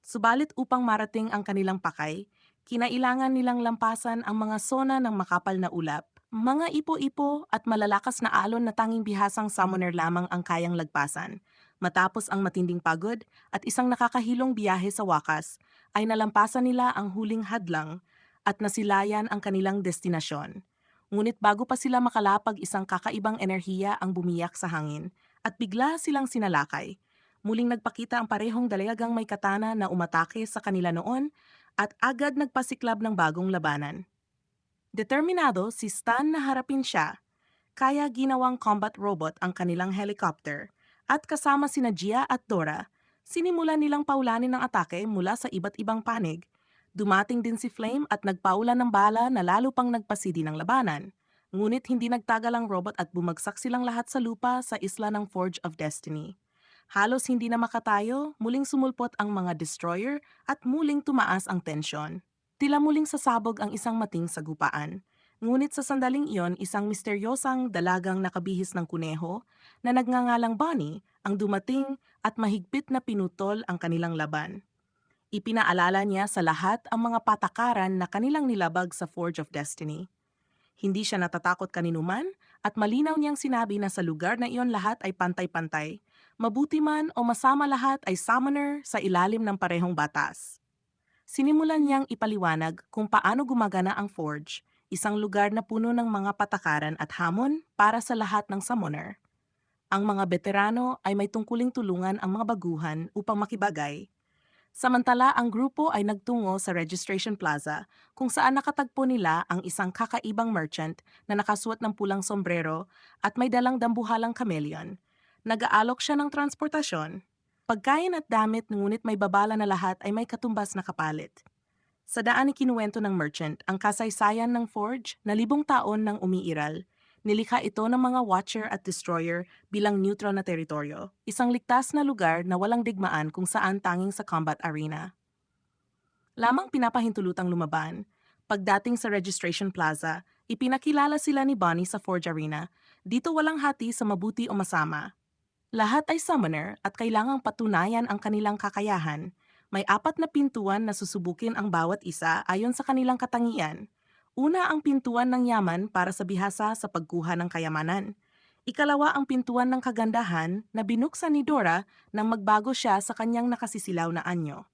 Subalit upang marating ang kanilang pakay, kinailangan nilang lampasan ang mga sona ng makapal na ulap, mga ipo-ipo at malalakas na alon na tanging bihasang summoner lamang ang kayang lagpasan. Matapos ang matinding pagod at isang nakakahilong biyahe sa wakas, ay nalampasan nila ang huling hadlang at nasilayan ang kanilang destinasyon. Ngunit bago pa sila makalapag, isang kakaibang enerhiya ang bumiyak sa hangin at bigla silang sinalakay. Muling nagpakita ang parehong dalagang may katana na umatake sa kanila noon at agad nagpasiklab ng bagong labanan. Determinado si Stan na harapin siya, kaya ginawang combat robot ang kanilang helicopter at kasama sina Gia at Dora, sinimulan nilang paulanin ng atake mula sa iba't ibang panig. Dumating din si Flame at nagpaulan ng bala na lalo pang nagpasidi ng labanan. Ngunit hindi nagtagal ang robot at bumagsak silang lahat sa lupa sa isla ng Forge of Destiny. Halos hindi na makatayo, muling sumulpot ang mga destroyer at muling tumaas ang tensyon. Tila muling sasabog ang isang mating sagupaan. Ngunit sa sandaling iyon, isang misteryosang dalagang nakabihis ng kuneho na nagngangalang Bonnie ang dumating at mahigpit na pinutol ang kanilang laban. Ipinaalala niya sa lahat ang mga patakaran na kanilang nilabag sa Forge of Destiny. Hindi siya natatakot kaninuman at malinaw niyang sinabi na sa lugar na iyon lahat ay pantay-pantay. Mabuti man o masama, lahat ay summoner sa ilalim ng parehong batas. Sinimulan niyang ipaliwanag kung paano gumagana ang Forge, isang lugar na puno ng mga patakaran at hamon para sa lahat ng summoner. Ang mga veterano ay may tungkuling tulungan ang mga baguhan upang makibagay. Samantala, ang grupo ay nagtungo sa Registration Plaza kung saan nakatagpo nila ang isang kakaibang merchant na nakasuot ng pulang sombrero at may dalang dambuhalang chameleon. Nag-aalok siya ng transportasyon, pagkain at damit, ngunit may babala na lahat ay may katumbas na kapalit. Sa daan ikinuwento ng merchant ang kasaysayan ng Forge na 1,000 taon nang umiiral. Nilikha ito ng mga Watcher at Destroyer bilang neutral na teritoryo, isang ligtas na lugar na walang digmaan kung saan tanging sa combat arena lamang pinapahintulutang lumaban. Pagdating sa Registration Plaza, ipinakilala sila ni Bonnie sa Forge Arena. Dito walang hati sa mabuti o masama. Lahat ay summoner at kailangang patunayan ang kanilang kakayahan. May 4 na pintuan na susubukin ang bawat isa ayon sa kanilang katangian. Una ang pintuan ng yaman para sa bihasa sa pagkuha ng kayamanan. Ikalawa ang pintuan ng kagandahan na binuksan ni Dora nang magbago siya sa kanyang nakasisilaw na anyo.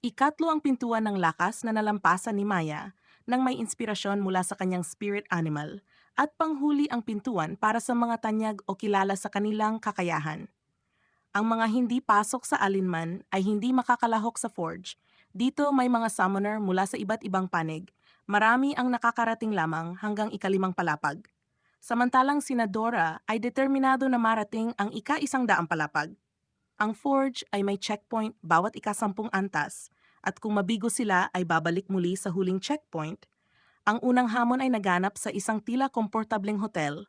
Ikatlo ang pintuan ng lakas na nalampasan ni Maya nang may inspirasyon mula sa kanyang spirit animal. At panghuli ang pintuan para sa mga tanyag o kilala sa kanilang kakayahan. Ang mga hindi pasok sa alinman ay hindi makakalahok sa Forge. Dito may mga summoner mula sa iba't ibang panig. Marami ang nakakarating lamang hanggang ika-5 palapag. Samantalang sina Dora ay determinado na marating ang ika-100 palapag. Ang Forge ay may checkpoint bawat ika-10 antas at kung mabigo sila ay babalik muli sa huling checkpoint. Ang unang hamon ay naganap sa isang tila komportableng hotel.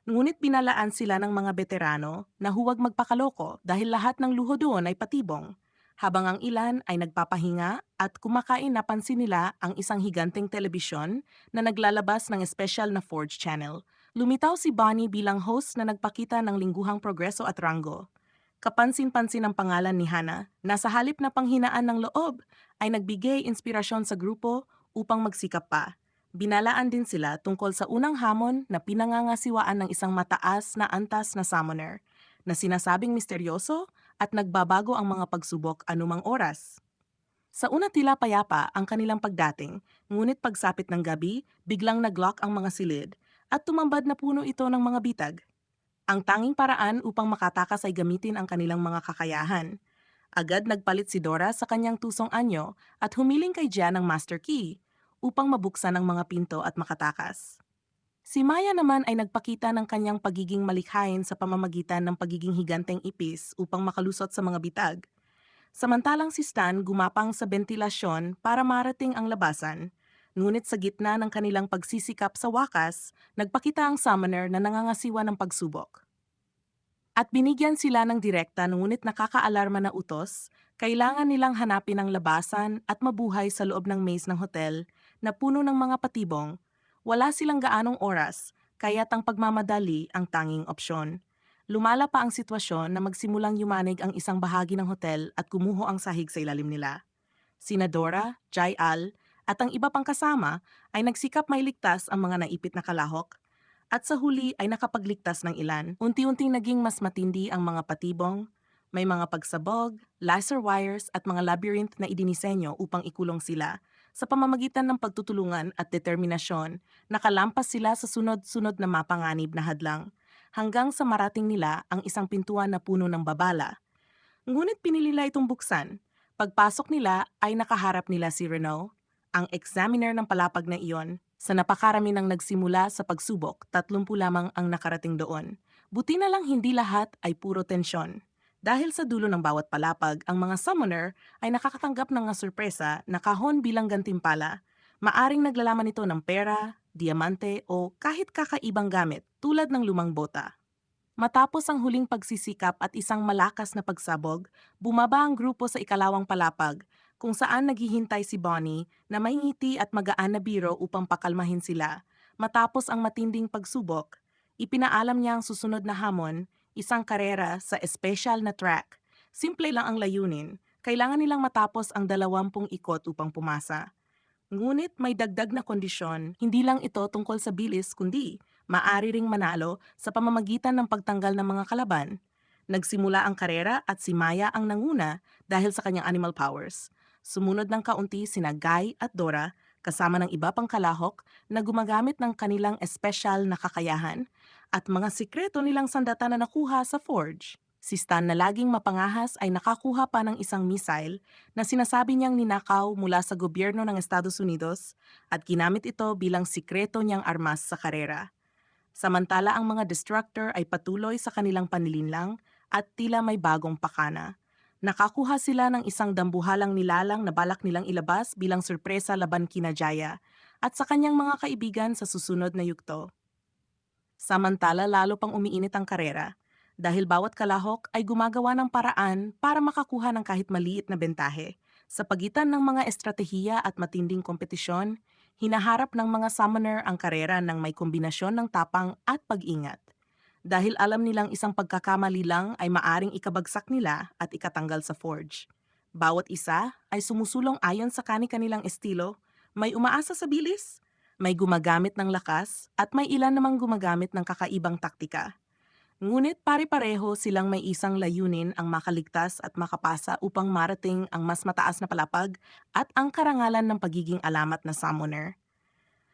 Ngunit binalaan sila ng mga veterano na huwag magpakaloko dahil lahat ng luho doon ay patibong. Habang ang ilan ay nagpapahinga at kumakain, napansin nila ang isang higanteng telebisyon na naglalabas ng espesyal na Forge Channel. Lumitaw si Bonnie bilang host na nagpakita ng lingguhang progreso at ranggo. Kapansin-pansin ang pangalan ni Hana na sa halip na panghinaan ng loob ay nagbigay inspirasyon sa grupo upang magsikap pa. Binalaan din sila tungkol sa unang hamon na pinangangasiwaan ng isang mataas na antas na summoner na sinasabing misteryoso at nagbabago ang mga pagsubok anumang oras. Sa una tila payapa ang kanilang pagdating, ngunit pagsapit ng gabi, biglang naglock ang mga silid at tumambad na puno ito ng mga bitag. Ang tanging paraan upang makatakas ay gamitin ang kanilang mga kakayahan. Agad nagpalit si Dora sa kanyang tusong anyo at humiling kay Jan ng master key upang mabuksan ang mga pinto at makatakas. Si Maya naman ay nagpakita ng kanyang pagiging malikhain sa pamamagitan ng pagiging higanteng ipis upang makalusot sa mga bitag. Samantalang si Stan gumapang sa bentilasyon para marating ang labasan, ngunit sa gitna ng kanilang pagsisikap sa wakas, nagpakita ang summoner na nangangasiwa ng pagsubok. At binigyan sila ng direkta ngunit nakakaalarma na utos, kailangan nilang hanapin ang labasan at mabuhay sa loob ng maze ng hotel na puno ng mga patibong. Wala silang gaanong oras, kaya't ang pagmamadali ang tanging opsyon. Lumala pa ang sitwasyon na magsimulang yumanig ang isang bahagi ng hotel at gumuho ang sahig sa ilalim nila. Sina Dora, Jai Al, at ang iba pang kasama ay nagsikap mailigtas ang mga naipit na kalahok at sa huli ay nakapagligtas ng ilan. Unti-unting naging mas matindi ang mga patibong, may mga pagsabog, laser wires at mga labyrinth na idinisenyo upang ikulong sila. Sa pamamagitan ng pagtutulungan at determinasyon, nakalampas sila sa sunod-sunod na mapanganib na hadlang, hanggang sa marating nila ang isang pintuan na puno ng babala. Ngunit pinili nila itong buksan. Pagpasok nila ay nakaharap nila si Renault, ang examiner ng palapag na iyon. Sa napakarami ng nagsimula sa pagsubok, 30 lamang ang nakarating doon. Buti na lang hindi lahat ay puro tensyon. Dahil sa dulo ng bawat palapag, ang mga summoner ay nakakatanggap ng mga sorpresa na kahon bilang gantimpala. Maaring naglalaman ito ng pera, diamante o kahit kakaibang gamit tulad ng lumang bota. Matapos ang huling pagsisikap at isang malakas na pagsabog, bumaba ang grupo sa ikalawang palapag, kung saan naghihintay si Bonnie na may ngiti at magaan na biro upang pakalmahin sila. Matapos ang matinding pagsubok, ipinaalam niya ang susunod na hamon, isang karera sa espesyal na track. Simple lang ang layunin, kailangan nilang matapos ang 20 ikot upang pumasa. Ngunit may dagdag na kondisyon, hindi lang ito tungkol sa bilis kundi maaari ring manalo sa pamamagitan ng pagtanggal ng mga kalaban. Nagsimula ang karera at si Maya ang nanguna dahil sa kanyang animal powers. Sumunod ng kaunti sina Guy at Dora kasama ng iba pang kalahok na gumagamit ng kanilang espesyal na kakayahan at mga sikreto nilang sandata na nakuha sa forge. Si Stan na laging mapangahas ay nakakuha pa ng isang missile na sinasabi niyang ninakaw mula sa gobyerno ng Estados Unidos at ginamit ito bilang sikreto niyang armas sa karera. Samantala ang mga destructor ay patuloy sa kanilang panlilinlang at tila may bagong pakana. Nakakuha sila ng isang dambuhalang nilalang na balak nilang ilabas bilang sorpresa laban kina Jaya at sa kanyang mga kaibigan sa susunod na yugto. Samantala lalo pang umiinit ang karera dahil bawat kalahok ay gumagawa ng paraan para makakuha ng kahit maliit na bentahe. Sa pagitan ng mga estratehiya at matinding kompetisyon, hinaharap ng mga summoner ang karera ng may kombinasyon ng tapang at pag-ingat. Dahil alam nilang isang pagkakamali lang ay maaring ikabagsak nila at ikatanggal sa forge. Bawat isa ay sumusulong ayon sa kani-kanilang estilo, may umaasa sa bilis, may gumagamit ng lakas at may ilan namang gumagamit ng kakaibang taktika. Ngunit pare-pareho silang may isang layunin ang makaligtas at makapasa upang marating ang mas mataas na palapag at ang karangalan ng pagiging alamat na summoner.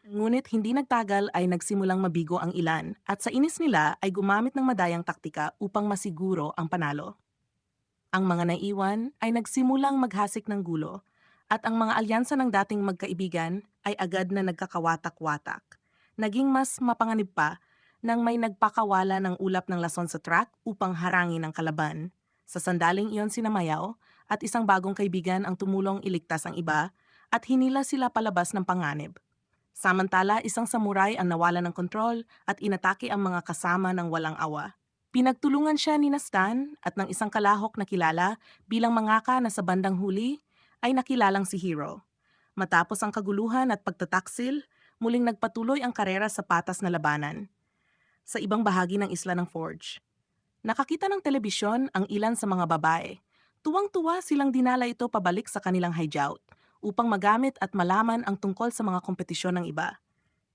Ngunit hindi nagtagal ay nagsimulang mabigo ang ilan at sa inis nila ay gumamit ng madayang taktika upang masiguro ang panalo. Ang mga naiwan ay nagsimulang maghasik ng gulo at ang mga alyansa ng dating magkaibigan ay agad na nagkakawatak-watak. Naging mas mapanganib pa nang may nagpakawala ng ulap ng lason sa track upang harangin ang kalaban. Sa sandaling iyon sinamayaw at isang bagong kaibigan ang tumulong iligtas ang iba at hinila sila palabas ng panganib. Samantala, isang samurai ang nawala ng kontrol at inatake ang mga kasama ng walang awa. Pinagtulungan siya ni Stan at ng isang kalahok na kilala bilang mangaka na sa bandang huli ay nakilalang si Hero. Matapos ang kaguluhan at pagtataksil, muling nagpatuloy ang karera sa patas na labanan sa ibang bahagi ng isla ng Forge. Nakakita ng telebisyon ang ilan sa mga babae. Tuwang-tuwa silang dinala ito pabalik sa kanilang hideout upang magamit at malaman ang tungkol sa mga kompetisyon ng iba.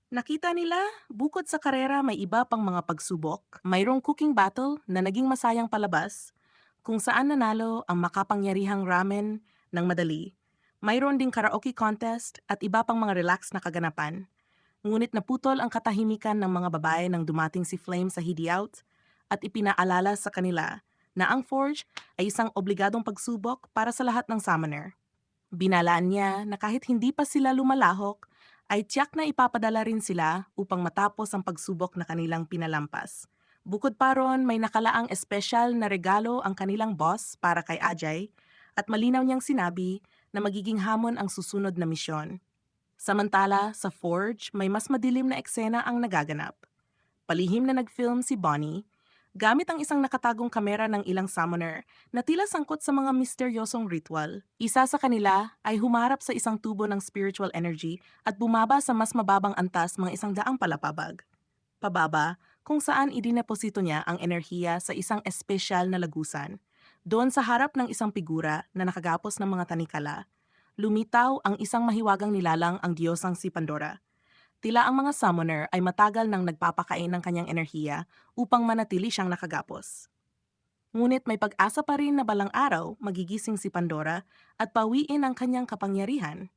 Nakita nila, bukod sa karera may iba pang mga pagsubok, mayroong cooking battle na naging masayang palabas, kung saan nanalo ang makapangyarihang ramen ng madali. Mayroon ding karaoke contest at iba pang mga relax na kaganapan. Ngunit naputol ang katahimikan ng mga babae nang dumating si Flame sa hideout at ipinaalala sa kanila na ang Forge ay isang obligadong pagsubok para sa lahat ng summoner. Binalaan niya na kahit hindi pa sila lumalahok, ay tiyak na ipapadala rin sila upang matapos ang pagsubok na kanilang pinalampas. Bukod pa ron, may nakalaang espesyal na regalo ang kanilang boss para kay Ajay at malinaw niyang sinabi na magiging hamon ang susunod na misyon. Samantala, sa Forge, may mas madilim na eksena ang nagaganap. Palihim na nag-film si Bonnie, gamit ang isang nakatagong kamera ng ilang summoner na tila sangkot sa mga misteryosong ritual. Isa sa kanila ay humarap sa isang tubo ng spiritual energy at bumaba sa mas mababang antas mga 100 palapabag. Pababa, kung saan idineposito niya ang enerhiya sa isang espesyal na lagusan. Doon sa harap ng isang figura na nakagapos ng mga tanikala, lumitaw ang isang mahiwagang nilalang ang diyosang si Pandora. Tila ang mga summoner ay matagal nang nagpapakain ng kanyang enerhiya upang manatili siyang nakagapos. Ngunit may pag-asa pa rin na balang araw magigising si Pandora at pawiin ang kanyang kapangyarihan.